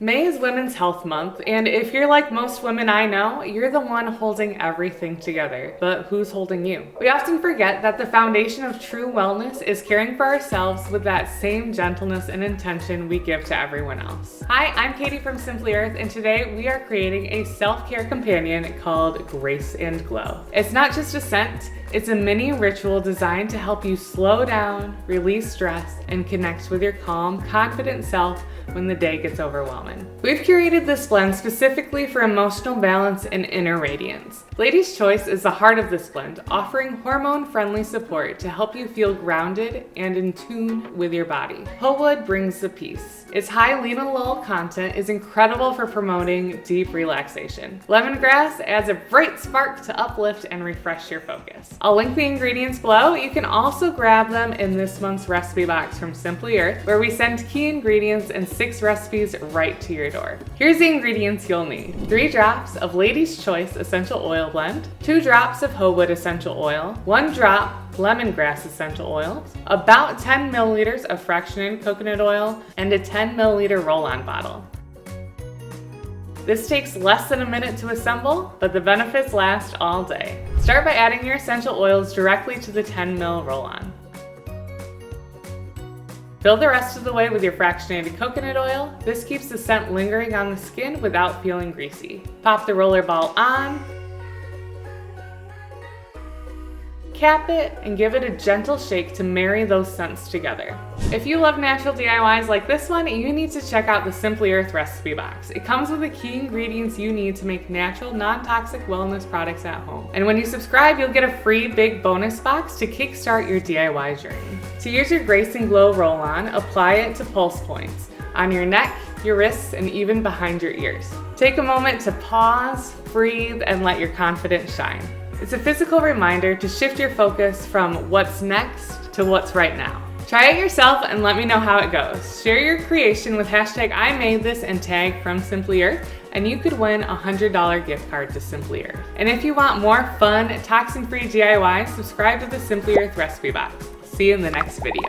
May is Women's Health Month, and if you're like most women I know, you're the one holding everything together. But who's holding you? We often forget that the foundation of true wellness is caring for ourselves with that same gentleness and intention we give to everyone else. Hi, I'm Katie from Simply Earth, and today we are creating a self-care companion called Grace and Glow. It's not just a scent, it's a mini ritual designed to help you slow down, release stress, and connect with your calm, confident self when the day gets overwhelming. We've curated this blend specifically for emotional balance and inner radiance. Lady's Choice is the heart of this blend, offering hormone-friendly support to help you feel grounded and in tune with your body. Whole wood brings the peace. Its high linalool content is incredible for promoting deep relaxation. Lemongrass adds a bright spark to uplift and refresh your focus. I'll link the ingredients below. You can also grab them in this month's recipe box from Simply Earth, where we send key ingredients and 6 recipes right to your door. Here's the ingredients you'll need. 3 drops of Lady's Choice essential oil blend, 2 drops of whole wood essential oil, 1 drop lemongrass essential oil, about 10 milliliters of fractionated coconut oil, and a 10 milliliter roll-on bottle. This takes less than a minute to assemble, but the benefits last all day. Start by adding your essential oils directly to the 10 ml roll-on. Fill the rest of the way with your fractionated coconut oil. This keeps the scent lingering on the skin without feeling greasy. Pop the roller ball on, cap it, and give it a gentle shake to marry those scents together. If you love natural DIYs like this one, you need to check out the Simply Earth recipe box. It comes with the key ingredients you need to make natural, non-toxic wellness products at home. And when you subscribe, you'll get a free big bonus box to kickstart your DIY journey. To use your Grace and Glow roll-on, apply it to pulse points on your neck, your wrists, and even behind your ears. Take a moment to pause, breathe, and let your confidence shine. It's a physical reminder to shift your focus from what's next to what's right now. Try it yourself and let me know how it goes. Share your creation with #IMadeThis and tag from Simply Earth, and you could win a $100 gift card to Simply Earth. And if you want more fun, toxin-free DIY, subscribe to the Simply Earth recipe box. See you in the next video.